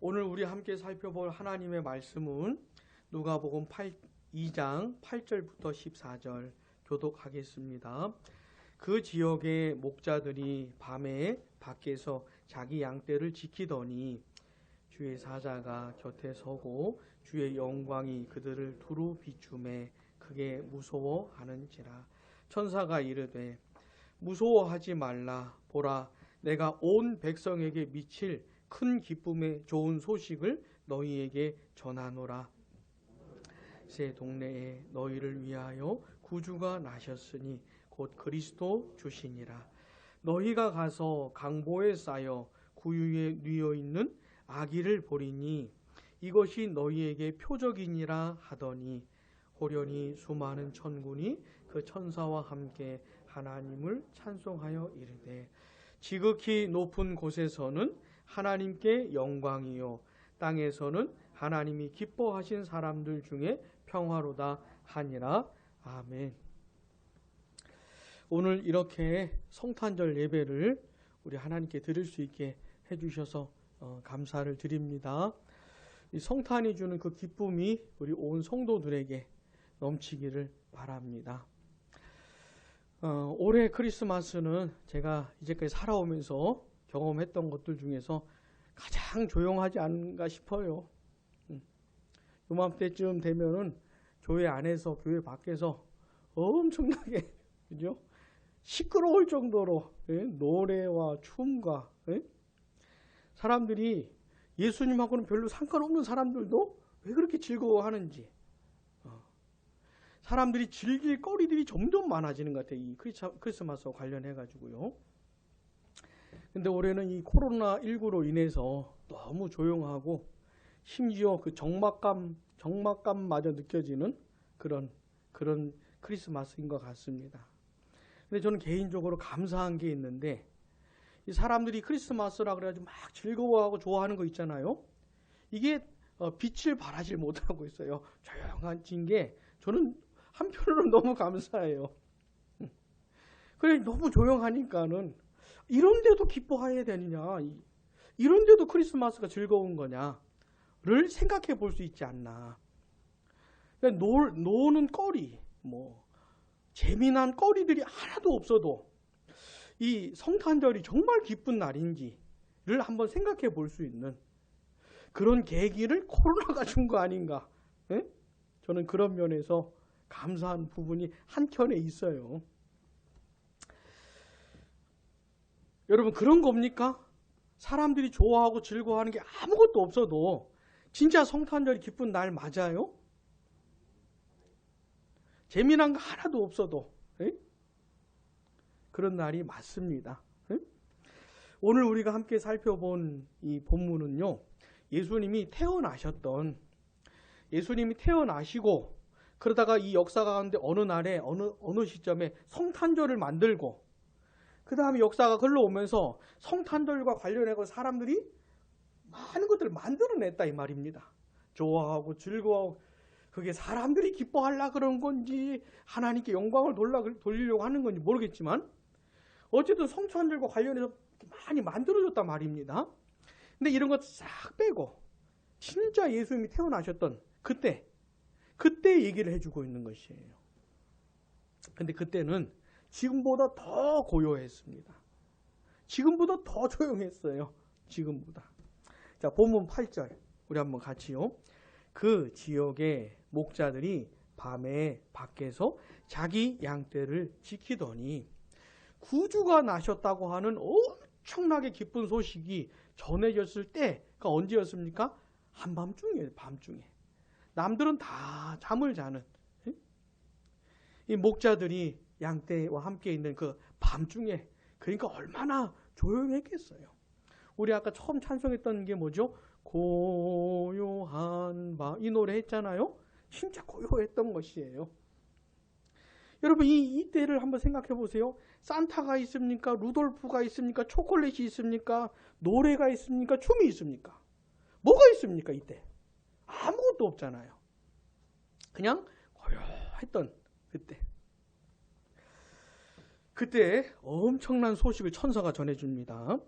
오늘 우리 함께 살펴볼 하나님의 말씀은 누가복음 2장 8절부터 14절 교독하겠습니다. 그 지역의 목자들이 밤에 밖에서 자기 양떼를 지키더니 주의 사자가 곁에 서고 주의 영광이 그들을 두루 비추매 크게 무서워하는지라. 천사가 이르되 무서워하지 말라. 보라, 내가 온 백성에게 미칠 큰 기쁨의 좋은 소식을 너희에게 전하노라. 새 동네에 너희를 위하여 구주가 나셨으니 곧 그리스도 주시니라. 너희가 가서 강보에 쌓여 구유에 뉘어 있는 아기를 보리니 이것이 너희에게 표적이니라 하더니 호련히 수많은 천군이 그 천사와 함께 하나님을 찬송하여 이르되 지극히 높은 곳에서는 하나님께 영광이요 땅에서는 하나님이 기뻐하신 사람들 중에 평화로다 하니라. 아멘. 오늘 이렇게 성탄절 예배를 우리 하나님께 드릴 수 있게 해주셔서 감사를 드립니다. 이 성탄이 주는 그 기쁨이 우리 온 성도들에게 넘치기를 바랍니다. 올해 크리스마스는 제가 이제까지 살아오면서 경험했던 것들 중에서 가장 조용하지 않은가 싶어요. 요맘때쯤 되면은 교회 안에서 교회 밖에서 엄청나게 그죠? 시끄러울 정도로 노래와 춤과 사람들이 예수님하고는 별로 상관없는 사람들도 왜 그렇게 즐거워하는지 사람들이 즐길 거리들이 점점 많아지는 것 같아요. 이 크리스마스와 관련해 가지고요. 근데 올해는 이 코로나19로 인해서 너무 조용하고 심지어 그 적막감마저 느껴지는 그런 크리스마스인 것 같습니다. 근데 저는 개인적으로 감사한 게 있는데 이 사람들이 크리스마스라 그래가지고 막 즐거워하고 좋아하는 거 있잖아요. 이게 빛을 발하지 못하고 있어요. 조용한 게 저는 한편으로는 너무 감사해요. 그래 너무 조용하니까는 이런데도 기뻐해야 되느냐, 이런데도 크리스마스가 즐거운 거냐를 생각해 볼 수 있지 않나. 노는 거리, 재미난 거리들이 하나도 없어도 이 성탄절이 정말 기쁜 날인지를 한번 생각해 볼 수 있는 그런 계기를 코로나가 준 거 아닌가. 저는 그런 면에서 감사한 부분이 한켠에 있어요. 여러분 그런 겁니까? 사람들이 좋아하고 즐거워하는 게 아무것도 없어도 진짜 성탄절이 기쁜 날 맞아요? 재미난 거 하나도 없어도 그런 날이 맞습니다. 오늘 우리가 함께 살펴본 이 본문은요, 예수님이 태어나시고 그러다가 이 역사 가운데 어느 날에 어느 시점에 성탄절을 만들고 그 다음에 역사가 흘러오면서 성탄절과 관련해서 사람들이 많은 것들을 만들어냈다 이 말입니다. 좋아하고 즐거워하고 그게 사람들이 기뻐하려고 그런 건지 하나님께 영광을 돌리려고 하는 건지 모르겠지만 어쨌든 성탄절과 관련해서 많이 만들어졌단 말입니다. 근데 이런 것 싹 빼고 진짜 예수님이 태어나셨던 그때 얘기를 해주고 있는 것이에요. 근데 그때는 지금보다 더 고요했습니다. 지금보다 더 조용했어요. 지금보다. 자, 본문 8절 우리 한번 같이요. 그 지역의 목자들이 밤에 밖에서 자기 양떼를 지키더니 구주가 나셨다고 하는 엄청나게 기쁜 소식이 전해졌을 때가 언제였습니까? 한밤중이에요. 밤중에. 남들은 다 잠을 자는 이 목자들이 양떼와 함께 있는 그 밤중에, 그러니까 얼마나 조용했겠어요. 우리 아까 처음 찬송했던 게 뭐죠? 고요한 밤, 이 노래 했잖아요. 진짜 고요했던 것이에요. 여러분 이때를 한번 생각해 보세요. 산타가 있습니까? 루돌프가 있습니까? 초콜릿이 있습니까? 노래가 있습니까? 춤이 있습니까? 뭐가 있습니까? 이때 아무것도 없잖아요. 그냥 고요했던 그때 엄청난 소식을 천사가 전해줍니다.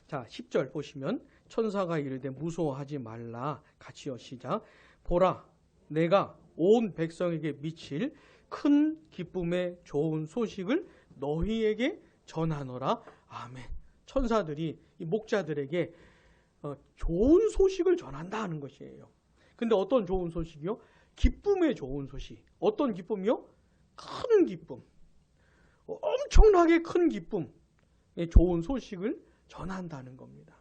자, 자, 10절 보시면 천사가 이르되 무서워하지 말라. 같이요. 시작. 보라, 내가 온 백성에게 미칠 큰 기쁨의 좋은 소식을 너희에게 전하노라. 아멘. 천사들이 이 목자들에게 좋은 소식을 전한다 하는 것이에요. 근데 어떤 좋은 소식이요? 기쁨의 좋은 소식. 어떤 기쁨이요? 큰 기쁨. 엄청나게 큰 기쁨의 좋은 소식을 전한다는 겁니다.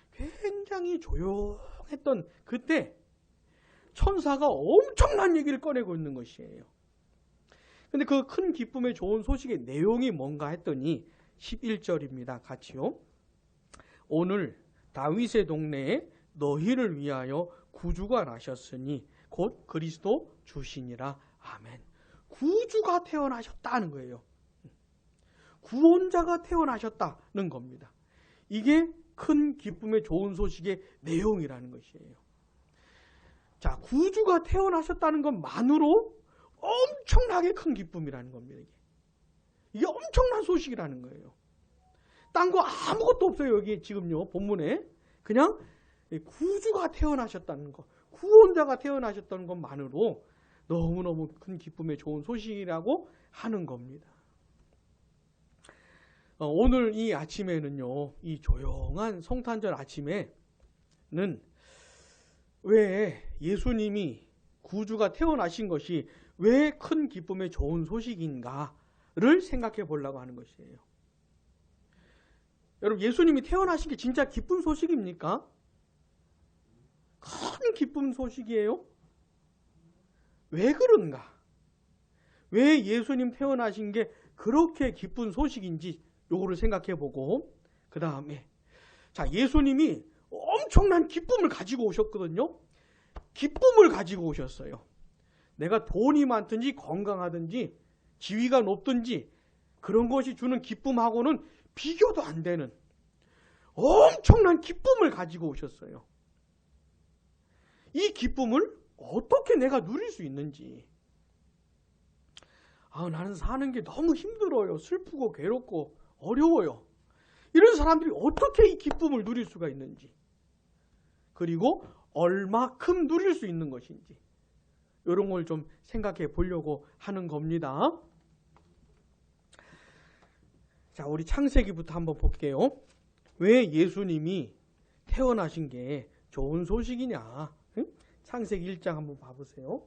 굉장히 조용했던 그때 천사가 엄청난 얘기를 꺼내고 있는 것이에요. 근데 그 큰 기쁨의 좋은 소식의 내용이 뭔가 했더니 11절입니다. 같이요. 오늘 다윗의 동네에 너희를 위하여 구주가 나셨으니 곧 그리스도 주시니라. 아멘. 구주가 태어나셨다는 거예요. 구원자가 태어나셨다는 겁니다. 이게 큰 기쁨의 좋은 소식의 내용이라는 것이에요. 자, 구주가 태어나셨다는 것만으로 엄청나게 큰 기쁨이라는 겁니다. 이게 엄청난 소식이라는 거예요. 딴 거 아무것도 없어요. 여기 지금요 본문에 그냥 구주가 태어나셨다는 것, 구원자가 태어나셨다는 것만으로 너무너무 큰 기쁨의 좋은 소식이라고 하는 겁니다. 오늘 이 아침에는요, 이 조용한 성탄절 아침에는 왜 예수님이 구주가 태어나신 것이 왜 큰 기쁨의 좋은 소식인가를 생각해 보려고 하는 것이에요. 여러분, 예수님이 태어나신 게 진짜 기쁜 소식입니까? 큰 기쁜 소식이에요? 왜 그런가? 왜 예수님 태어나신 게 그렇게 기쁜 소식인지 요거를 생각해 보고, 그 다음에 자, 예수님이 엄청난 기쁨을 가지고 오셨거든요. 기쁨을 가지고 오셨어요. 내가 돈이 많든지 건강하든지 지위가 높든지 그런 것이 주는 기쁨하고는 비교도 안 되는 엄청난 기쁨을 가지고 오셨어요. 이 기쁨을 어떻게 내가 누릴 수 있는지. 나는 사는 게 너무 힘들어요. 슬프고 괴롭고 어려워요. 이런 사람들이 어떻게 이 기쁨을 누릴 수가 있는지, 그리고 얼마큼 누릴 수 있는 것인지, 이런 걸 좀 생각해 보려고 하는 겁니다. 자, 우리 창세기부터 한번 볼게요. 왜 예수님이 태어나신 게 좋은 소식이냐? 응? 창세기 1장 한번 봐보세요.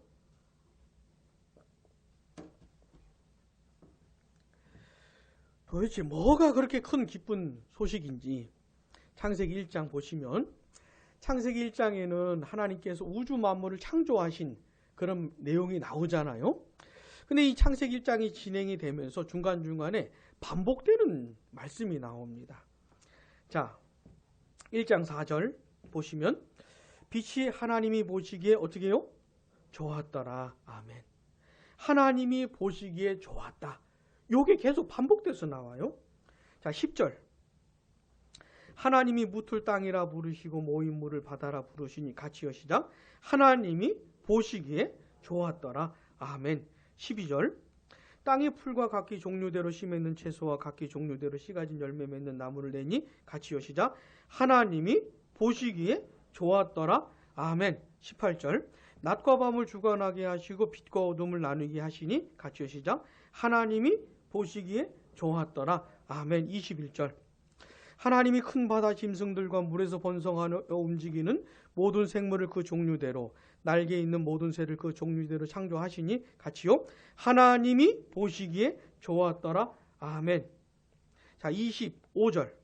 도대체 뭐가 그렇게 큰 기쁜 소식인지 창세기 1장 보시면, 창세기 1장에는 하나님께서 우주 만물을 창조하신 그런 내용이 나오잖아요. 근데 이 창세기 1장이 진행이 되면서 중간중간에 반복되는 말씀이 나옵니다. 자, 1장 4절 보시면 빛이 하나님이 보시기에 어떻게 해요? 좋았더라. 아멘. 하나님이 보시기에 좋았다. 요게 계속 반복돼서 나와요. 자, 10절. 하나님이 묻을 땅이라 부르시고 모인 물을 바다라 부르시니 같이요. 시작. 하나님이 보시기에 좋았더라. 아멘. 12절. 땅의 풀과 각기 종류대로 씨 맺는 채소와 각기 종류대로 씨 가진 열매 맺는 나무를 내니 같이요. 시작. 하나님이 보시기에 좋았더라. 아멘. 18절. 낮과 밤을 주관하게 하시고 빛과 어둠을 나누게 하시니 같이요. 시작. 하나님이 보시기에 좋았더라. 아멘. 21절. 하나님이 큰 바다 짐승들과 물에서 번성하여 움직이는 모든 생물을 그 종류대로, 날개 있는 모든 새를 그 종류대로 창조하시니 같이요. 하나님이 보시기에 좋았더라. 아멘. 자, 25절.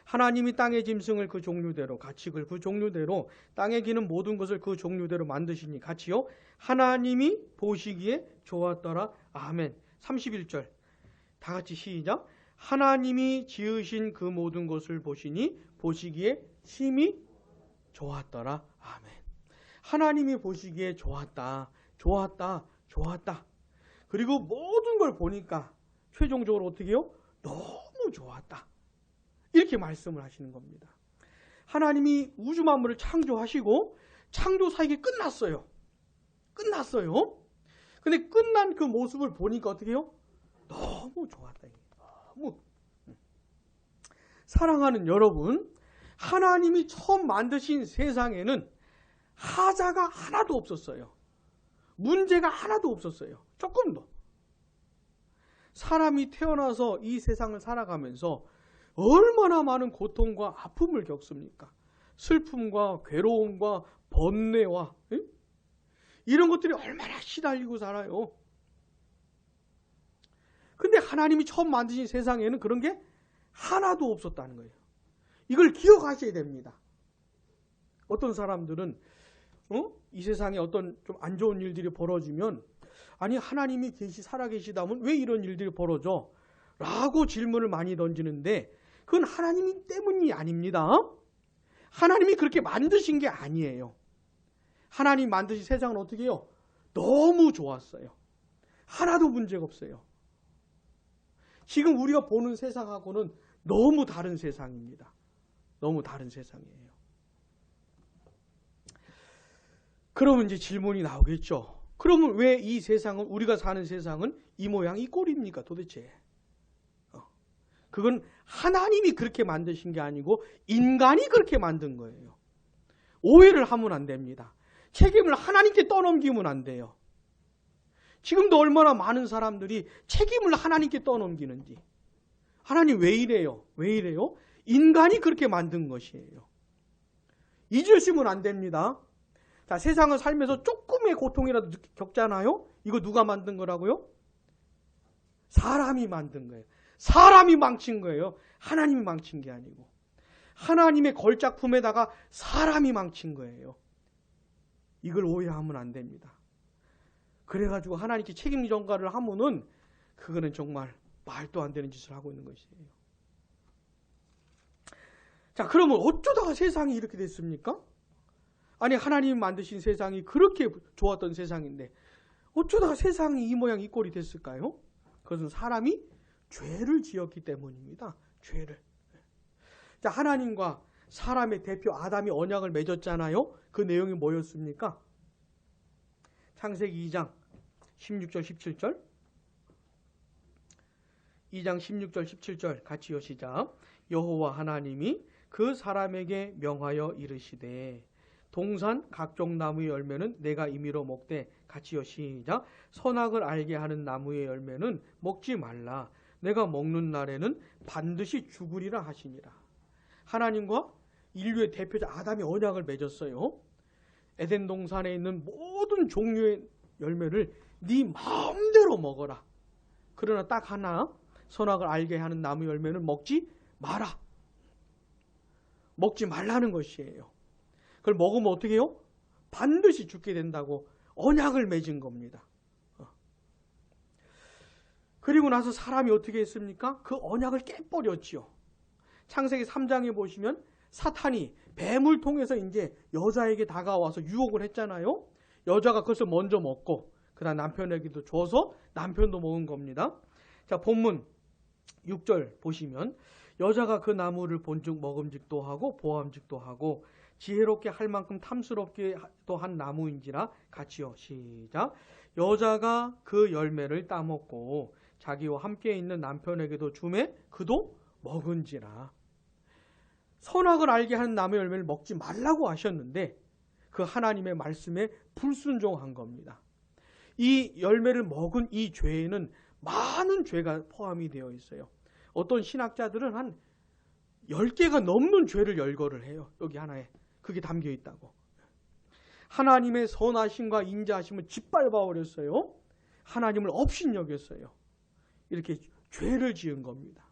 하나님이 땅의 짐승을 그 종류대로, 가축을 그 종류대로, 땅에 기는 모든 것을 그 종류대로 만드시니 같이요. 하나님이 보시기에 좋았더라. 아멘. 31절. 다 같이 시작. 하나님이 지으신 그 모든 것을 보시니 보시기에 심히 좋았더라. 아멘. 하나님이 보시기에 좋았다. 좋았다. 좋았다. 그리고 모든 걸 보니까 최종적으로 어떻게 해요? 너무 좋았다. 이렇게 말씀을 하시는 겁니다. 하나님이 우주 만물을 창조하시고 창조 사역이 끝났어요. 끝났어요. 근데 끝난 그 모습을 보니까 어떻게 해요? 너무 좋았다. 너무. 사랑하는 여러분, 하나님이 처음 만드신 세상에는 하자가 하나도 없었어요. 문제가 하나도 없었어요. 조금도. 사람이 태어나서 이 세상을 살아가면서 얼마나 많은 고통과 아픔을 겪습니까? 슬픔과 괴로움과 번뇌와 이런 것들이 얼마나 시달리고 살아요. 근데 하나님이 처음 만드신 세상에는 그런 게 하나도 없었다는 거예요. 이걸 기억하셔야 됩니다. 어떤 사람들은 이 세상에 어떤 좀 안 좋은 일들이 벌어지면 아니 하나님이 살아계시다면 왜 이런 일들이 벌어져? 라고 질문을 많이 던지는데 그건 하나님 때문이 아닙니다. 하나님이 그렇게 만드신 게 아니에요. 하나님 만드신 세상은 어떻게 해요? 너무 좋았어요. 하나도 문제가 없어요. 지금 우리가 보는 세상하고는 너무 다른 세상입니다. 너무 다른 세상이에요. 그러면 이제 질문이 나오겠죠. 그러면 왜 이 세상은, 우리가 사는 세상은 이 모양 이 꼴입니까 도대체? 그건 하나님이 그렇게 만드신 게 아니고 인간이 그렇게 만든 거예요. 오해를 하면 안 됩니다. 책임을 하나님께 떠넘기면 안 돼요. 지금도 얼마나 많은 사람들이 책임을 하나님께 떠넘기는지. 하나님 왜 이래요? 왜 이래요? 인간이 그렇게 만든 것이에요. 잊으시면 안 됩니다. 자, 세상을 살면서 조금의 고통이라도 겪잖아요? 이거 누가 만든 거라고요? 사람이 만든 거예요. 사람이 망친 거예요. 하나님이 망친 게 아니고. 하나님의 걸작품에다가 사람이 망친 거예요. 이걸 오해하면 안 됩니다. 그래가지고 하나님께 책임 전가를 하면은 그거는 정말 말도 안 되는 짓을 하고 있는 것이에요. 자, 그러면 어쩌다가 세상이 이렇게 됐습니까? 아니 하나님이 만드신 세상이 그렇게 좋았던 세상인데 어쩌다가 세상이 이 모양 이 꼴이 됐을까요? 그것은 사람이 죄를 지었기 때문입니다. 죄를. 자, 하나님과 사람의 대표 아담이 언약을 맺었잖아요. 그 내용이 뭐였습니까? 창세기 2장 16절 17절 2장 16절 17절 같이요 시작. 여호와 하나님이 그 사람에게 명하여 이르시되 동산 각종 나무의 열매는 내가 임의로 먹되 같이요 시작. 선악을 알게 하는 나무의 열매는 먹지 말라. 내가 먹는 날에는 반드시 죽으리라 하시니라. 하나님과 인류의 대표자 아담이 언약을 맺었어요. 에덴 동산에 있는 모든 종류의 열매를 네 마음대로 먹어라. 그러나 딱 하나, 선악을 알게 하는 나무 열매는 먹지 마라. 먹지 말라는 것이에요. 그걸 먹으면 어떻게 해요? 반드시 죽게 된다고 언약을 맺은 겁니다. 그리고 나서 사람이 어떻게 했습니까? 그 언약을 깨버렸지요. 창세기 3장에 보시면 사탄이 뱀을 통해서 이제 여자에게 다가와서 유혹을 했잖아요. 여자가 그것을 먼저 먹고 그다음 남편에게도 줘서 남편도 먹은 겁니다. 자, 본문 6절 보시면 여자가 그 나무를 본즉 먹음직도 하고 보암직도 하고 지혜롭게 할 만큼 탐스럽게도 한 나무인지라 같이요 시작. 여자가 그 열매를 따먹고 자기와 함께 있는 남편에게도 주매 그도 먹은지라. 선악을 알게 하는 나무의 열매를 먹지 말라고 하셨는데 그 하나님의 말씀에 불순종한 겁니다. 이 열매를 먹은 이 죄에는 많은 죄가 포함이 되어 있어요. 어떤 신학자들은 한 10개가 넘는 죄를 열거를 해요. 여기 하나에 그게 담겨 있다고. 하나님의 선하심과 인자하심을 짓밟아 버렸어요. 하나님을 업신여겼어요. 이렇게 죄를 지은 겁니다.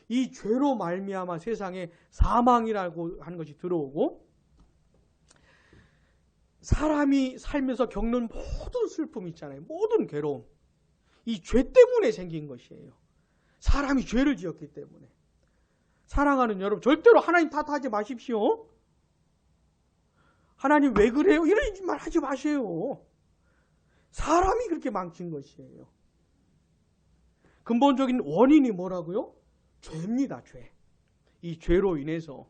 이 죄로 말미암아 세상에 사망이라고 하는 것이 들어오고 사람이 살면서 겪는 모든 슬픔 있잖아요. 모든 괴로움. 이 죄 때문에 생긴 것이에요. 사람이 죄를 지었기 때문에. 사랑하는 여러분, 절대로 하나님 탓하지 마십시오. 하나님 왜 그래요? 이런 말 하지 마세요. 사람이 그렇게 망친 것이에요. 근본적인 원인이 뭐라고요? 죄입니다. 죄. 이 죄로 인해서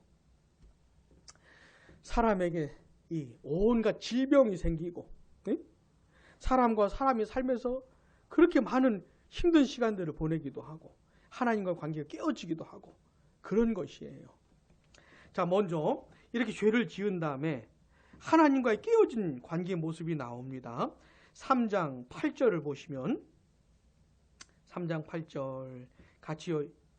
사람에게 이 온갖 질병이 생기고 사람과 사람이 살면서 그렇게 많은 힘든 시간들을 보내기도 하고 하나님과 관계가 깨어지기도 하고 그런 것이에요. 자, 먼저 이렇게 죄를 지은 다음에 하나님과의 깨어진 관계의 모습이 나옵니다. 3장 8절을 보시면 3장 8절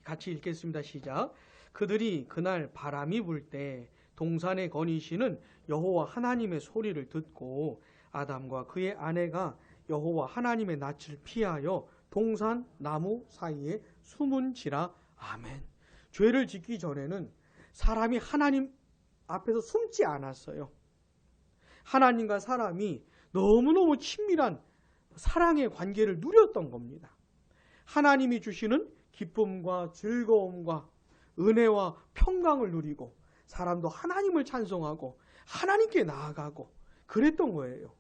같이 읽겠습니다. 시작. 그들이 그날 바람이 불 때 동산에 거니시는 여호와 하나님의 소리를 듣고 아담과 그의 아내가 여호와 하나님의 낯을 피하여 동산 나무 사이에 숨은지라. 아멘. 죄를 짓기 전에는 사람이 하나님 앞에서 숨지 않았어요. 하나님과 사람이 너무너무 친밀한 사랑의 관계를 누렸던 겁니다. 하나님이 주시는 기쁨과 즐거움과 은혜와 평강을 누리고 사람도 하나님을 찬송하고 하나님께 나아가고 그랬던 거예요.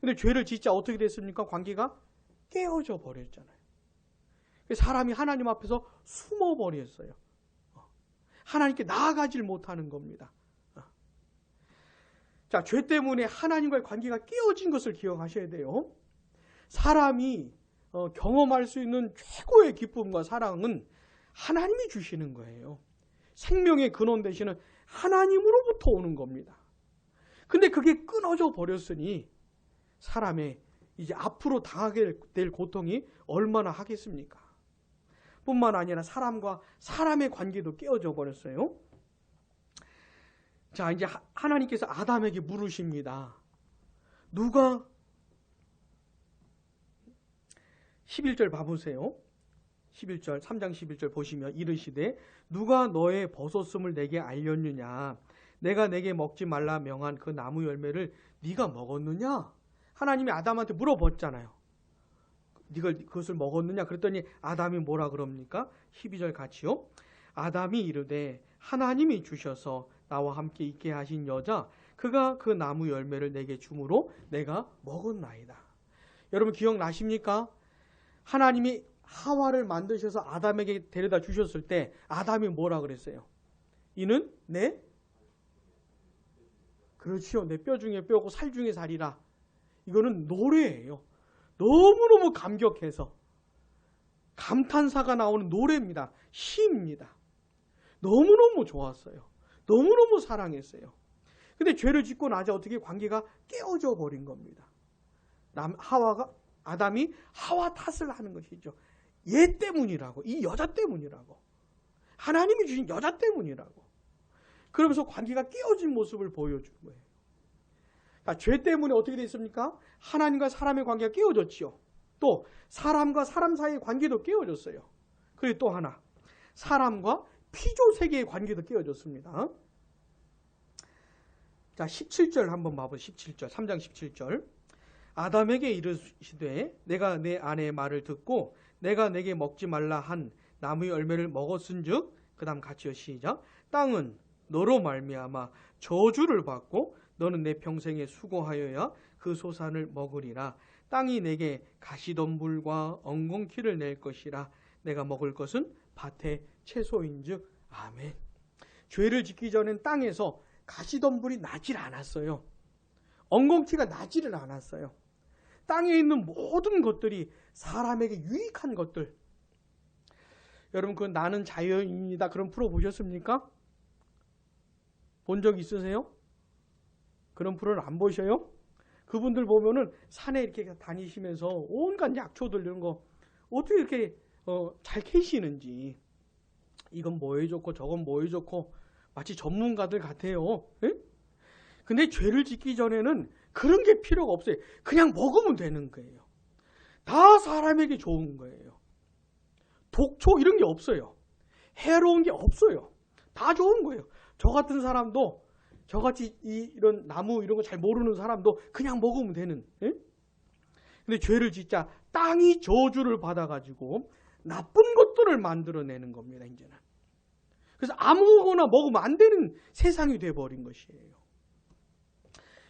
근데 죄를 짓자 어떻게 됐습니까? 관계가 깨어져 버렸잖아요. 사람이 하나님 앞에서 숨어버렸어요. 하나님께 나아가질 못하는 겁니다. 자, 죄 때문에 하나님과의 관계가 깨어진 것을 기억하셔야 돼요. 사람이 경험할 수 있는 최고의 기쁨과 사랑은 하나님이 주시는 거예요. 생명의 근원 되시는 하나님으로부터 오는 겁니다. 근데 그게 끊어져 버렸으니 사람의 이제 앞으로 당하게 될 고통이 얼마나 하겠습니까? 뿐만 아니라 사람과 사람의 관계도 깨어져 버렸어요. 자, 이제 하나님께서 아담에게 물으십니다. 누가 11절 봐보세요. 11절 3장 11절 보시면 이르시되 누가 너의 벗었음을 내게 알렸느냐? 내가 내게 먹지 말라 명한 그 나무 열매를 네가 먹었느냐? 하나님이 아담한테 물어봤잖아요. 네가 그것을 먹었느냐? 그랬더니 아담이 뭐라 그럽니까? 12절 같이요. 아담이 이르되 하나님이 주셔서 나와 함께 있게 하신 여자 그가 그 나무 열매를 내게 주므로 내가 먹었나이다. 여러분 기억나십니까? 하나님이 하와를 만드셔서 아담에게 데려다 주셨을 때 아담이 뭐라 그랬어요? 이는 그렇지요. 내 뼈 중에 뼈고 살 중에 살이라. 이거는 노래예요. 너무너무 감격해서 감탄사가 나오는 노래입니다. 시입니다. 너무너무 좋았어요. 너무너무 사랑했어요. 근데 죄를 짓고 나자 어떻게 관계가 깨어져 버린 겁니다. 아담이 하와 탓을 하는 것이죠. 얘 때문이라고, 이 여자 때문이라고, 하나님이 주신 여자 때문이라고. 그러면서 관계가 깨어진 모습을 보여준 거예요. 그러니까 죄 때문에 어떻게 됐습니까? 하나님과 사람의 관계가 깨어졌지요. 또 사람과 사람 사이의 관계도 깨어졌어요. 그리고 또 하나, 사람과 피조 세계의 관계도 깨어졌습니다. 자, 17절 한번 봐보세요. 17절, 3장 17절. 아담에게 이르시되 내가 내 아내의 말을 듣고 내가 내게 먹지 말라 한 나무의 열매를 먹었은즉, 그 다음 같이요. 시작. 땅은 너로 말미암아 저주를 받고 너는 내 평생에 수고하여야 그 소산을 먹으리라. 땅이 내게 가시덤불과 엉겅퀴를 낼 것이라. 내가 먹을 것은 밭의 채소인즉. 아멘. 죄를 짓기 전엔 땅에서 가시덤불이 나질 않았어요. 엉겅퀴가 나지를 않았어요. 땅에 있는 모든 것들이 사람에게 유익한 것들. 여러분 그 나는 자연인이다 그런 프로 보셨습니까? 본 적 있으세요? 그런 프로를 안 보셔요? 그분들 보면은 산에 이렇게 다니시면서 온갖 약초들 이런 거 어떻게 이렇게 잘 캐시는지, 이건 뭐에 좋고 저건 뭐에 좋고 마치 전문가들 같아요. 에? 근데 죄를 짓기 전에는 그런 게 필요가 없어요. 그냥 먹으면 되는 거예요. 다 사람에게 좋은 거예요. 독초 이런 게 없어요. 해로운 게 없어요. 다 좋은 거예요. 저 같은 사람도, 저같이 이런 나무 이런 거 잘 모르는 사람도 그냥 먹으면 되는. 에? 근데 죄를 짓자 땅이 저주를 받아가지고 나쁜 것들을 만들어내는 겁니다. 이제는. 그래서 아무거나 먹으면 안 되는 세상이 돼버린 것이에요.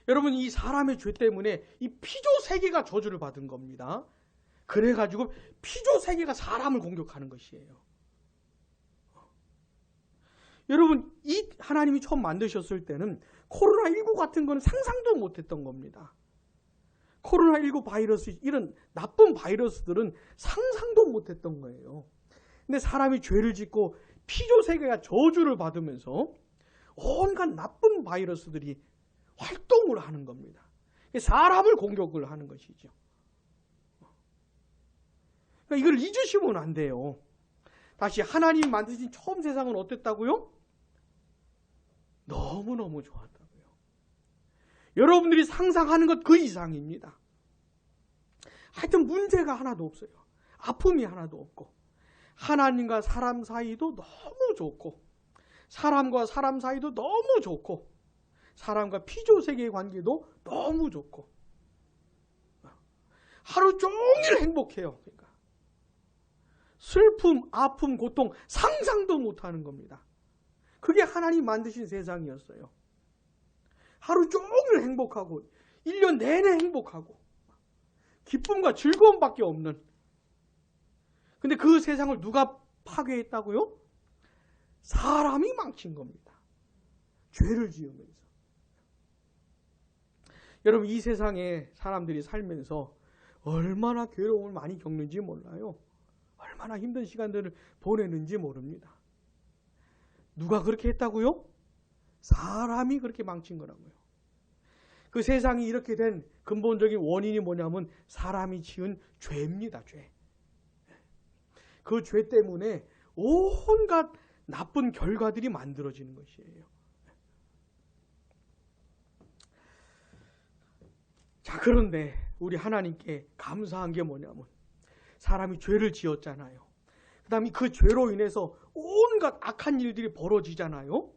여러분 이 사람의 죄 때문에 이 피조 세계가 저주를 받은 겁니다. 그래가지고 피조 세계가 사람을 공격하는 것이에요. 여러분 이 하나님이 처음 만드셨을 때는 코로나19 같은 거는 상상도 못했던 겁니다. 코로나19 바이러스, 이런 나쁜 바이러스들은 상상도 못했던 거예요. 근데 사람이 죄를 짓고 피조 세계가 저주를 받으면서 온갖 나쁜 바이러스들이 활동을 하는 겁니다. 사람을 공격을 하는 것이죠. 그러니까 이걸 잊으시면 안 돼요. 다시 하나님이 만드신 처음 세상은 어땠다고요? 너무너무 좋았다고요. 여러분들이 상상하는 것 그 이상입니다. 하여튼 문제가 하나도 없어요. 아픔이 하나도 없고, 하나님과 사람 사이도 너무 좋고, 사람과 사람 사이도 너무 좋고, 사람과 피조 세계의 관계도 너무 좋고, 하루 종일 행복해요. 그러니까 슬픔, 아픔, 고통 상상도 못하는 겁니다. 그게 하나님 만드신 세상이었어요. 하루 종일 행복하고 1년 내내 행복하고 기쁨과 즐거움밖에 없는, 근데 그 세상을 누가 파괴했다고요? 사람이 망친 겁니다. 죄를 지으면서. 여러분, 이 세상에 사람들이 살면서 얼마나 괴로움을 많이 겪는지 몰라요. 얼마나 힘든 시간들을 보내는지 모릅니다. 누가 그렇게 했다고요? 사람이 그렇게 망친 거라고요. 그 세상이 이렇게 된 근본적인 원인이 뭐냐면 사람이 지은 죄입니다. 죄. 그 죄 때문에 온갖 나쁜 결과들이 만들어지는 것이에요. 자, 그런데 우리 하나님께 감사한 게 뭐냐면 사람이 죄를 지었잖아요. 그 다음에 그 죄로 인해서 온갖 악한 일들이 벌어지잖아요.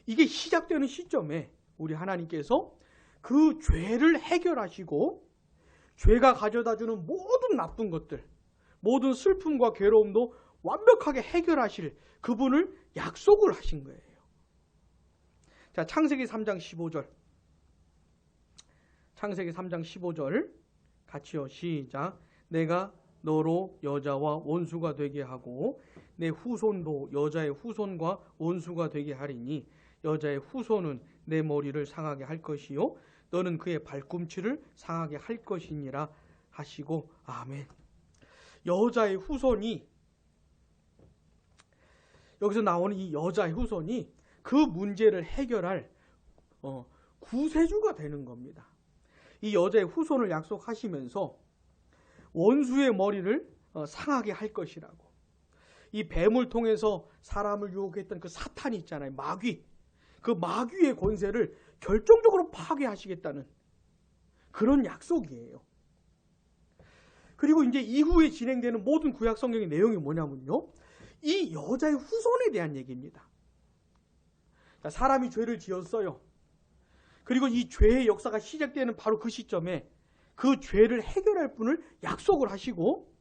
이게 시작되는 시점에 우리 하나님께서 그 죄를 해결하시고 죄가 가져다주는 모든 나쁜 것들, 모든 슬픔과 괴로움도 완벽하게 해결하실 그분을 약속을 하신 거예요. 자, 창세기 3장 15절. 창세기 3장 15절 같이요. 시작. 내가 너로 여자와 원수가 되게 하고 내 후손도 여자의 후손과 원수가 되게 하리니 여자의 후손은 내 머리를 상하게 할 것이요 너는 그의 발꿈치를 상하게 할 것이니라 하시고. 아멘. 여자의 후손이, 여기서 나오는 이 여자의 후손이 그 문제를 해결할 구세주가 되는 겁니다. 이 여자의 후손을 약속하시면서 원수의 머리를 상하게 할 것이라고. 이 뱀을 통해서 사람을 유혹했던 그 사탄이 있잖아요. 마귀. 그 마귀의 권세를 결정적으로 파괴하시겠다는 그런 약속이에요. 그리고 이제 이후에 진행되는 모든 구약 성경의 내용이 뭐냐면요, 이 여자의 후손에 대한 얘기입니다. 사람이 죄를 지었어요. 그리고 이 죄의 역사가 시작되는 바로 그 시점에 그 죄를 해결할 분을 약속을 하시고,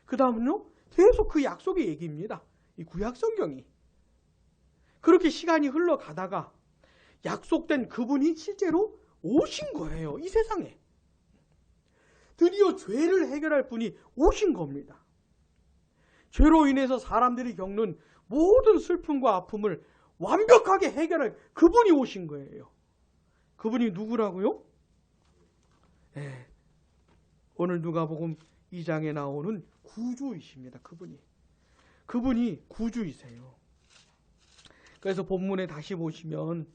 그 다음은요 계속 그 약속의 얘기입니다. 이 구약 성경이. 그렇게 시간이 흘러가다가 약속된 그분이 실제로 오신 거예요. 이 세상에. 드디어 죄를 해결할 분이 오신 겁니다. 죄로 인해서 사람들이 겪는 모든 슬픔과 아픔을 완벽하게 해결할 그분이 오신 거예요. 그분이 누구라고요? 네. 오늘 누가복음 2장에 나오는 구주이십니다. 그분이 구주이세요. 그래서 본문에 다시 보시면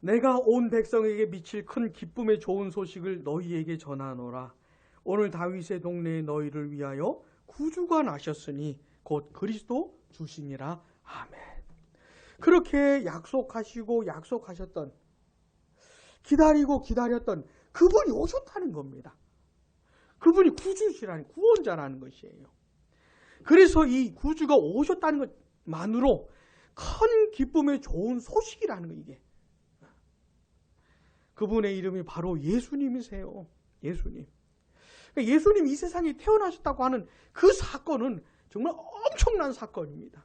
내가 온 백성에게 미칠 큰 기쁨의 좋은 소식을 너희에게 전하노라. 오늘 다윗의 동네에 너희를 위하여 구주가 나셨으니 곧 그리스도 주시니라. 아멘. 그렇게 약속하셨던, 기다리고 기다렸던 그분이 오셨다는 겁니다. 그분이 구주시라는, 구원자라는 것이에요. 그래서 이 구주가 오셨다는 것만으로 큰 기쁨의 좋은 소식이라는 거, 이게. 그분의 이름이 바로 예수님이세요. 예수님. 그러니까 예수님이 이 세상에 태어나셨다고 하는 그 사건은 정말 엄청난 사건입니다.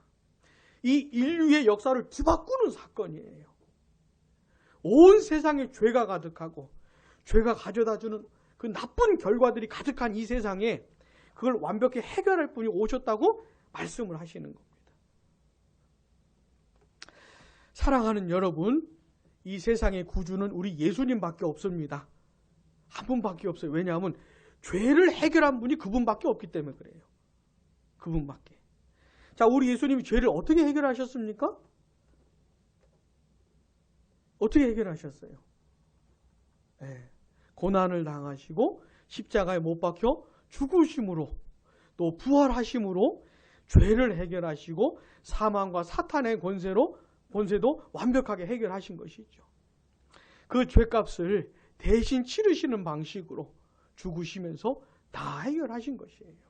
이 인류의 역사를 뒤바꾸는 사건이에요. 온 세상에 죄가 가득하고 죄가 가져다주는 그 나쁜 결과들이 가득한 이 세상에 그걸 완벽히 해결할 분이 오셨다고 말씀을 하시는 겁니다. 사랑하는 여러분, 이 세상의 구주는 우리 예수님밖에 없습니다. 한 분밖에 없어요. 왜냐하면 죄를 해결한 분이 그분밖에 없기 때문에 그래요. 그분밖에. 자, 우리 예수님이 죄를 어떻게 해결하셨습니까? 어떻게 해결하셨어요? 네. 고난을 당하시고 십자가에 못 박혀 죽으심으로 또 부활하심으로 죄를 해결하시고 사망과 사탄의 권세도 완벽하게 해결하신 것이죠. 그 죄값을 대신 치르시는 방식으로 죽으시면서 다 해결하신 것이에요.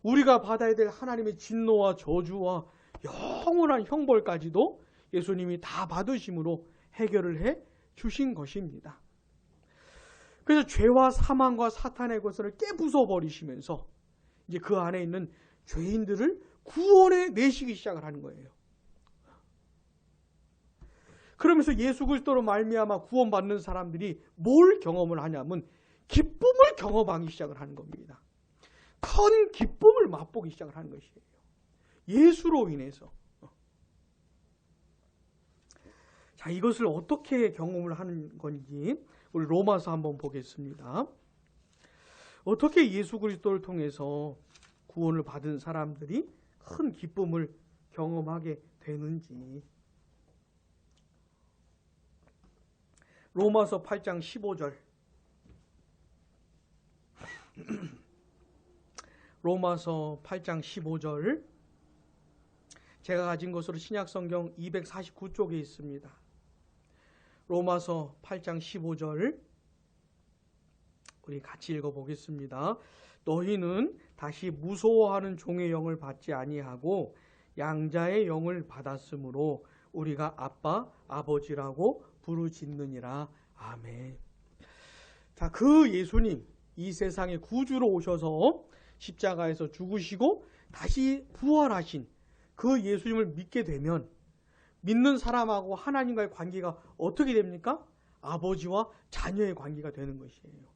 우리가 받아야 될 하나님의 진노와 저주와 영원한 형벌까지도 예수님이 다 받으심으로 해결을 해 주신 것입니다. 그래서 죄와 사망과 사탄의 것을 깨부숴 버리시면서 이제 그 안에 있는 죄인들을 구원해 내시기 시작을 하는 거예요. 그러면서 예수 그리스도로 말미암아 구원받는 사람들이 뭘 경험을 하냐면 기쁨을 경험하기 시작을 하는 겁니다. 큰 기쁨을 맛보기 시작을 하는 것이에요. 예수로 인해서. 자, 이것을 어떻게 경험을 하는 건지 우리 로마서 한번 보겠습니다. 어떻게 예수 그리스도를 통해서 구원을 받은 사람들이 큰 기쁨을 경험하게 되는지. 로마서 8장 15절. 로마서 8장 15절. 제가 가진 것으로 신약성경 249쪽에 있습니다. 로마서 8장 15절 우리 같이 읽어보겠습니다. 너희는 다시 무서워하는 종의 영을 받지 아니하고 양자의 영을 받았으므로 우리가 아빠, 아버지라고 부르짖느니라. 아멘. 자, 그 예수님, 이 세상에 구주로 오셔서 십자가에서 죽으시고 다시 부활하신 그 예수님을 믿게 되면 믿는 사람하고 하나님과의 관계가 어떻게 됩니까? 아버지와 자녀의 관계가 되는 것이에요.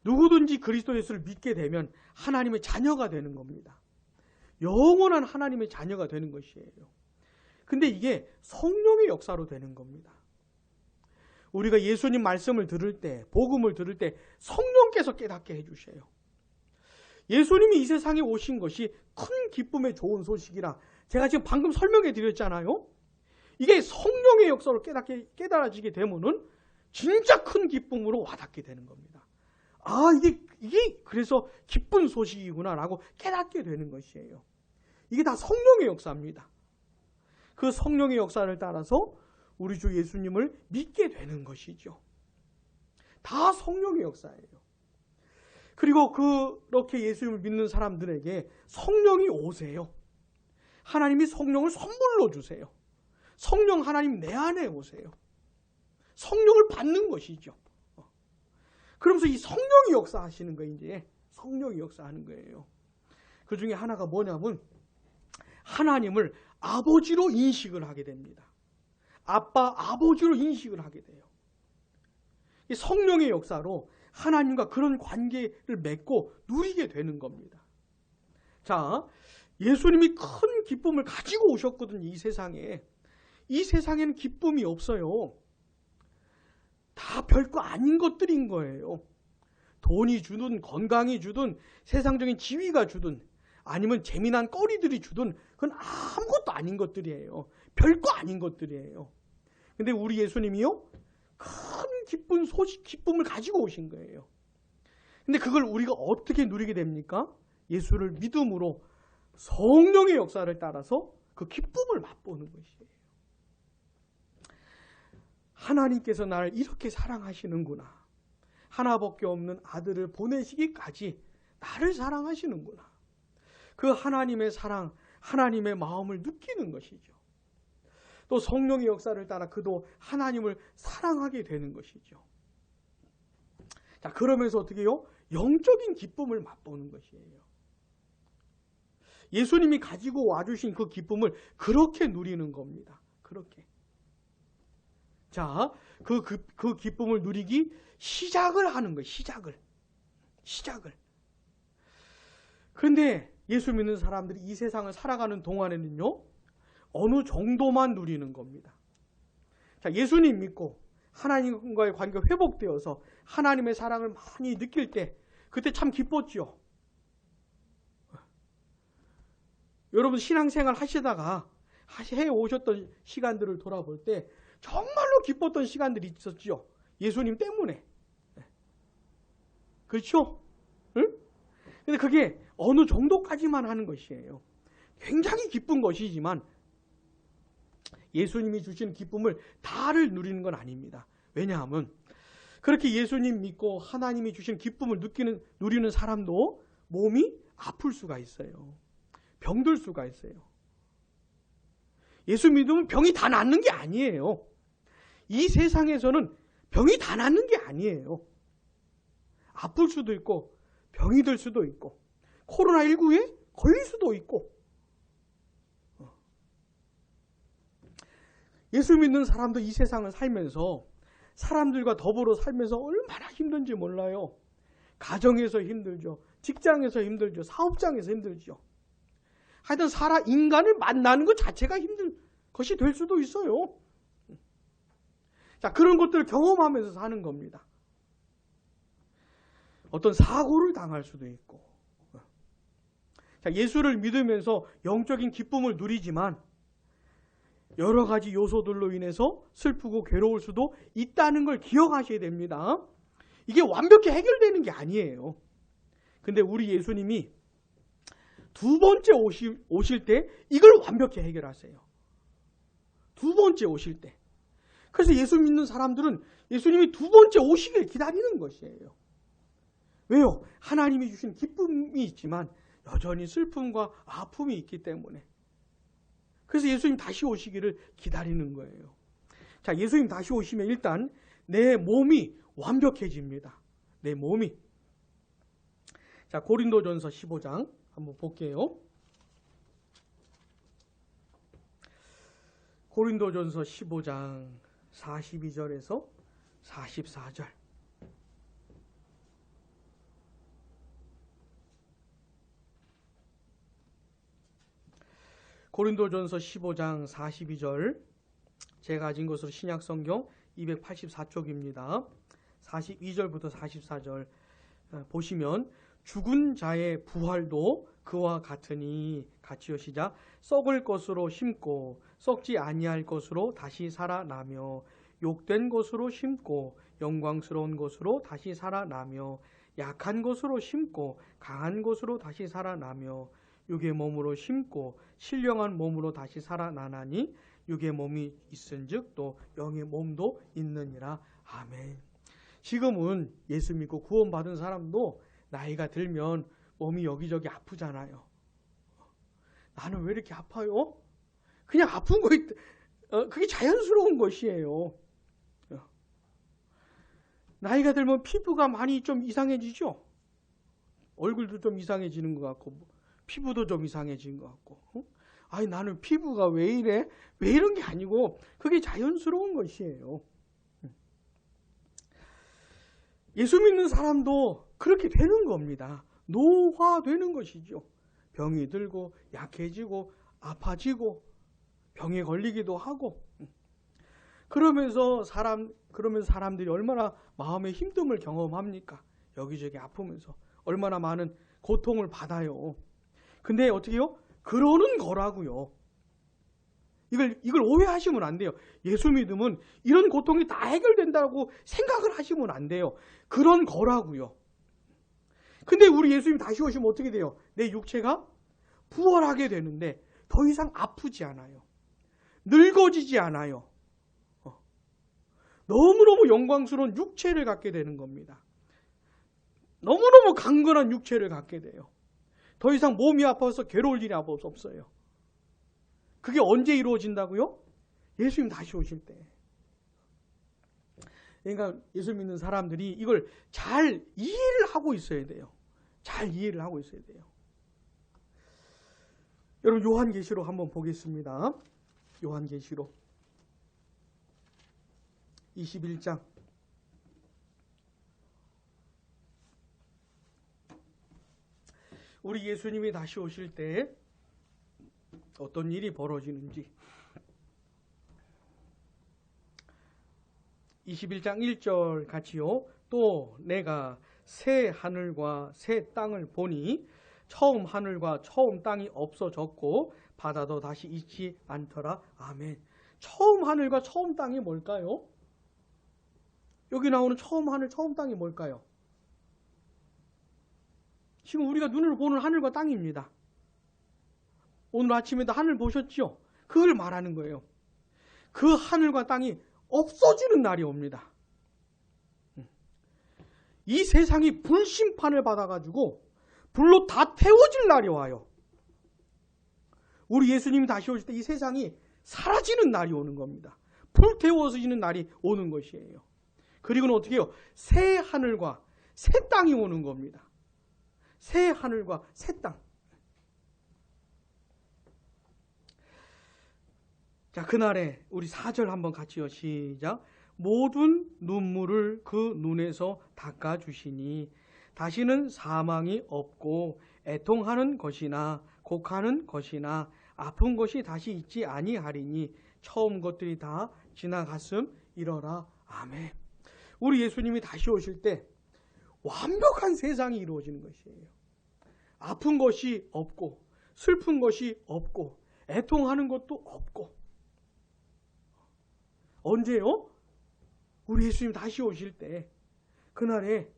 누구든지 그리스도 예수를 믿게 되면 하나님의 자녀가 되는 겁니다. 영원한 하나님의 자녀가 되는 것이에요. 근데 이게 성령의 역사로 되는 겁니다. 우리가 예수님 말씀을 들을 때, 복음을 들을 때 성령께서 깨닫게 해주셔요. 예수님이 이 세상에 오신 것이 큰 기쁨의 좋은 소식이라 제가 지금 방금 설명해 드렸잖아요. 이게 성령의 역사로 깨달아지게 되면은 진짜 큰 기쁨으로 와닿게 되는 겁니다. 아, 이게 그래서 기쁜 소식이구나라고 깨닫게 되는 것이에요. 이게 다 성령의 역사입니다. 그 성령의 역사를 따라서 우리 주 예수님을 믿게 되는 것이죠. 다 성령의 역사예요. 그리고 그렇게 예수님을 믿는 사람들에게 성령이 오세요. 하나님이 성령을 선물로 주세요. 성령 하나님 내 안에 오세요. 성령을 받는 것이죠. 그러면서 이 성령이 역사하시는 거예요. 이제 성령이 역사하는 거예요. 그 중에 하나가 뭐냐면 하나님을 아버지로 인식을 하게 됩니다. 아빠, 아버지로 인식을 하게 돼요. 이 성령의 역사로 하나님과 그런 관계를 맺고 누리게 되는 겁니다. 자, 예수님이 큰 기쁨을 가지고 오셨거든요. 이 세상에. 이 세상에는 기쁨이 없어요. 다 별거 아닌 것들인 거예요. 돈이 주든 건강이 주든 세상적인 지위가 주든 아니면 재미난 거리들이 주든 그건 아무것도 아닌 것들이에요. 별거 아닌 것들이에요. 근데 우리 예수님이요, 큰 기쁜 소식, 기쁨을 가지고 오신 거예요. 근데 그걸 우리가 어떻게 누리게 됩니까? 예수를 믿음으로 성령의 역사를 따라서 그 기쁨을 맛보는 것이에요. 하나님께서 나를 이렇게 사랑하시는구나. 하나밖에 없는 아들을 보내시기까지 나를 사랑하시는구나. 그 하나님의 사랑, 하나님의 마음을 느끼는 것이죠. 또 성령의 역사를 따라 그도 하나님을 사랑하게 되는 것이죠. 자, 그러면서 어떻게 해요? 영적인 기쁨을 맛보는 것이에요. 예수님이 가지고 와주신 그 기쁨을 그렇게 누리는 겁니다. 그렇게. 자, 그 기쁨을 누리기 시작을 하는 거예요. 시작을. 그런데 예수 믿는 사람들이 이 세상을 살아가는 동안에는요, 어느 정도만 누리는 겁니다. 자, 예수님 믿고 하나님과의 관계가 회복되어서 하나님의 사랑을 많이 느낄 때 그때 참 기뻤죠. 여러분 신앙생활 하시다가 해오셨던 시간들을 돌아볼 때 정말로 기뻤던 시간들이 있었죠. 예수님 때문에. 그렇죠? 응? 근데 그게 어느 정도까지만 하는 것이에요. 굉장히 기쁜 것이지만 예수님이 주신 기쁨을 다를 누리는 건 아닙니다. 왜냐하면 그렇게 예수님 믿고 하나님이 주신 기쁨을 누리는 사람도 몸이 아플 수가 있어요. 병들 수가 있어요. 예수 믿으면 병이 다 낫는 게 아니에요. 이 세상에서는 병이 다 낫는 게 아니에요. 아플 수도 있고 병이 들 수도 있고 코로나19에 걸릴 수도 있고 예수 믿는 사람도 이 세상을 살면서 사람들과 더불어 살면서 얼마나 힘든지 몰라요. 가정에서 힘들죠. 직장에서 힘들죠. 사업장에서 힘들죠. 하여튼 인간을 만나는 것 자체가 힘든 것이 될 수도 있어요. 자, 그런 것들을 경험하면서 사는 겁니다. 어떤 사고를 당할 수도 있고. 자, 예수를 믿으면서 영적인 기쁨을 누리지만 여러 가지 요소들로 인해서 슬프고 괴로울 수도 있다는 걸 기억하셔야 됩니다. 이게 완벽히 해결되는 게 아니에요. 근데 우리 예수님이 두 번째 오실 때 이걸 완벽히 해결하세요. 두 번째 오실 때. 그래서 예수 믿는 사람들은 예수님이 두 번째 오시길 기다리는 것이에요. 왜요? 하나님이 주신 기쁨이 있지만 여전히 슬픔과 아픔이 있기 때문에. 그래서 예수님 다시 오시기를 기다리는 거예요. 자, 예수님 다시 오시면 일단 내 몸이 완벽해집니다. 내 몸이. 자, 고린도전서 15장 한번 볼게요. 고린도전서 15장 42절에서 44절. 고린도전서 15장 42절. 제가 가진 것으로 신약성경 284쪽입니다. 42절부터 44절 보시면 죽은 자의 부활도 그와 같으니 같이요 시작. 썩을 것으로 심고 썩지 아니할 것으로 다시 살아나며 욕된 것으로 심고 영광스러운 것으로 다시 살아나며 약한 것으로 심고 강한 것으로 다시 살아나며 육의 몸으로 심고 신령한 몸으로 다시 살아나나니 육의 몸이 있은즉 또 영의 몸도 있느니라. 아멘. 지금은 예수 믿고 구원받은 사람도 나이가 들면 몸이 여기저기 아프잖아요. 나는 왜 이렇게 아파요? 그냥 아픈 거 그게 자연스러운 것이에요. 나이가 들면 피부가 많이 좀 이상해지죠. 얼굴도 좀 이상해지는 것 같고 피부도 좀 이상해진 것 같고. 아니 나는 피부가 왜 이래? 왜 이런 게 아니고 그게 자연스러운 것이에요. 예수 믿는 사람도 그렇게 되는 겁니다. 노화되는 것이죠. 병이 들고 약해지고 아파지고 병에 걸리기도 하고. 그러면서 사람들이 얼마나 마음의 힘듦을 경험합니까? 여기저기 아프면서 얼마나 많은 고통을 받아요. 근데 어떻게 해요? 그러는 거라고요. 이걸 오해하시면 안 돼요. 예수 믿으면 이런 고통이 다 해결된다고 생각을 하시면 안 돼요. 그런 거라고요. 근데 우리 예수님 다시 오시면 어떻게 돼요? 내 육체가 부활하게 되는데 더 이상 아프지 않아요. 늙어지지 않아요. 너무너무 영광스러운 육체를 갖게 되는 겁니다. 너무너무 강건한 육체를 갖게 돼요. 더 이상 몸이 아파서 괴로울 일이 없어요. 그게 언제 이루어진다고요? 예수님 다시 오실 때. 그러니까 예수 믿는 사람들이 이걸 잘 이해를 하고 있어야 돼요. 잘 이해를 하고 있어야 돼요. 여러분 요한계시록 한번 보겠습니다. 요한계시록 21장 우리 예수님이 다시 오실 때 어떤 일이 벌어지는지 21장 1절 같이요. 또 내가 새 하늘과 새 땅을 보니 처음 하늘과 처음 땅이 없어졌고 바다도 다시 있지 않더라. 아멘. 처음 하늘과 처음 땅이 뭘까요? 여기 나오는 처음 하늘, 처음 땅이 뭘까요? 지금 우리가 눈으로 보는 하늘과 땅입니다. 오늘 아침에도 하늘 보셨죠? 그걸 말하는 거예요. 그 하늘과 땅이 없어지는 날이 옵니다. 이 세상이 불심판을 받아가지고 불로 다 태워질 날이 와요. 우리 예수님이 다시 오실 때 이 세상이 사라지는 날이 오는 겁니다. 불태워지는 날이 오는 것이에요. 그리고는 어떻게 해요? 새 하늘과 새 땅이 오는 겁니다. 새 하늘과 새 땅. 자, 그날에 우리 4절 한번 같이요. 시작. 모든 눈물을 그 눈에서 닦아주시니 다시는 사망이 없고 애통하는 것이나 곡하는 것이나 아픈 것이 다시 있지 아니하리니 처음 것들이 다 지나갔음 이러라. 아멘. 우리 예수님이 다시 오실 때 완벽한 세상이 이루어지는 것이에요. 아픈 것이 없고 슬픈 것이 없고 애통하는 것도 없고. 언제요? 우리 예수님 다시 오실 때 그날에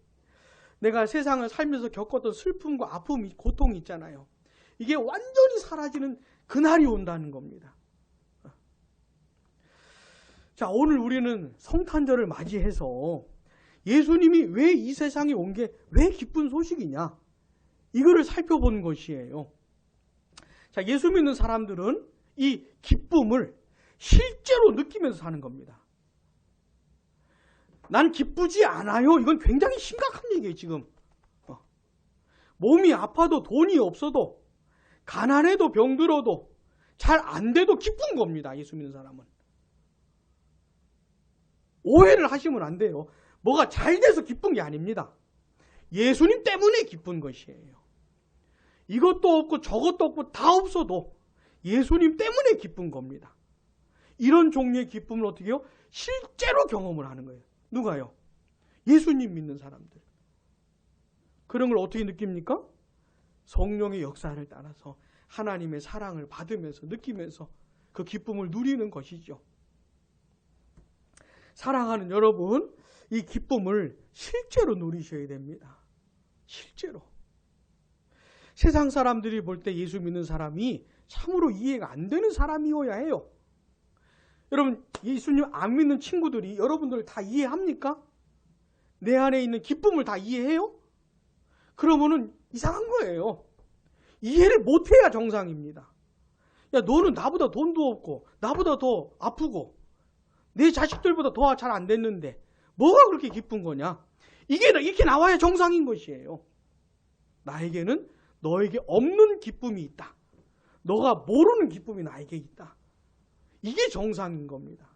내가 세상을 살면서 겪었던 슬픔과 아픔, 고통이 있잖아요. 이게 완전히 사라지는 그날이 온다는 겁니다. 자, 오늘 우리는 성탄절을 맞이해서 예수님이 왜 이 세상에 온 게 왜 기쁜 소식이냐? 이거를 살펴보는 것이에요. 자, 예수 믿는 사람들은 이 기쁨을 실제로 느끼면서 사는 겁니다. 난 기쁘지 않아요. 이건 굉장히 심각한 얘기예요, 지금. 몸이 아파도 돈이 없어도 가난해도 병들어도 잘 안 돼도 기쁜 겁니다, 예수 믿는 사람은. 오해를 하시면 안 돼요. 뭐가 잘 돼서 기쁜 게 아닙니다. 예수님 때문에 기쁜 것이에요. 이것도 없고 저것도 없고 다 없어도 예수님 때문에 기쁜 겁니다. 이런 종류의 기쁨을 어떻게 해요? 실제로 경험을 하는 거예요. 누가요? 예수님 믿는 사람들. 그런 걸 어떻게 느낍니까? 성령의 역사를 따라서 하나님의 사랑을 받으면서 느끼면서 그 기쁨을 누리는 것이죠. 사랑하는 여러분, 이 기쁨을 실제로 누리셔야 됩니다. 실제로. 세상 사람들이 볼 때 예수 믿는 사람이 참으로 이해가 안 되는 사람이어야 해요. 여러분, 예수님 안 믿는 친구들이 여러분들 다 이해합니까? 내 안에 있는 기쁨을 다 이해해요? 그러면은 이상한 거예요. 이해를 못해야 정상입니다. 야, 너는 나보다 돈도 없고 나보다 더 아프고 내 자식들보다 더 잘 안 됐는데 뭐가 그렇게 기쁜 거냐? 이게 이렇게 나와야 정상인 것이에요. 나에게는 너에게 없는 기쁨이 있다. 너가 모르는 기쁨이 나에게 있다. 이게 정상인 겁니다.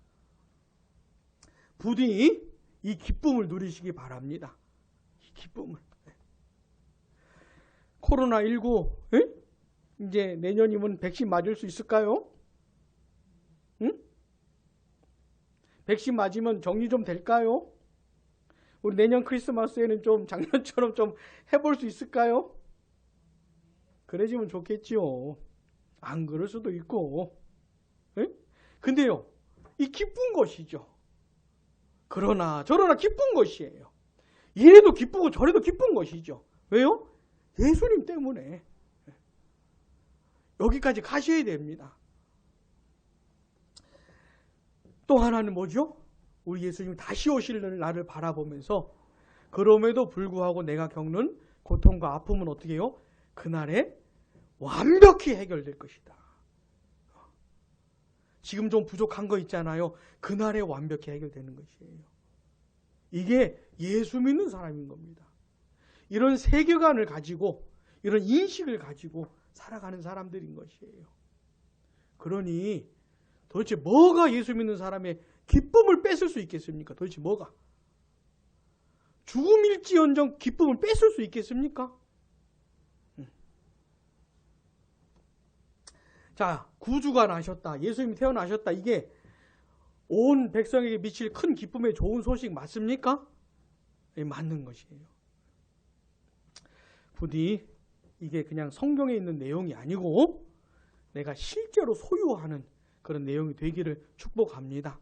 부디 이 기쁨을 누리시기 바랍니다. 이 기쁨을. 코로나19 이제 내년이면 백신 맞을 수 있을까요? 응? 백신 맞으면 정리 좀 될까요? 우리 내년 크리스마스에는 좀 작년처럼 좀 해볼 수 있을까요? 그래지면 좋겠지요. 안 그럴 수도 있고. 에? 근데요, 이 기쁜 것이죠. 그러나 저러나 기쁜 것이에요. 이래도 기쁘고 저래도 기쁜 것이죠. 왜요? 예수님 때문에. 여기까지 가셔야 됩니다. 또 하나는 뭐죠? 우리 예수님이 다시 오실 날을 바라보면서 그럼에도 불구하고 내가 겪는 고통과 아픔은 어떻게 해요? 그날에 완벽히 해결될 것이다. 지금 좀 부족한 거 있잖아요. 그날에 완벽히 해결되는 것이에요. 이게 예수 믿는 사람인 겁니다. 이런 세계관을 가지고 이런 인식을 가지고 살아가는 사람들인 것이에요. 그러니 도대체 뭐가 예수 믿는 사람의 기쁨을 뺏을 수 있겠습니까? 도대체 뭐가? 죽음일지언정 기쁨을 뺏을 수 있겠습니까? 자, 구주가 나셨다. 예수님이 태어나셨다. 이게 온 백성에게 미칠 큰 기쁨의 좋은 소식 맞습니까? 예, 맞는 것이에요. 부디 이게 그냥 성경에 있는 내용이 아니고 내가 실제로 소유하는 그런 내용이 되기를 축복합니다.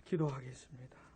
기도하겠습니다.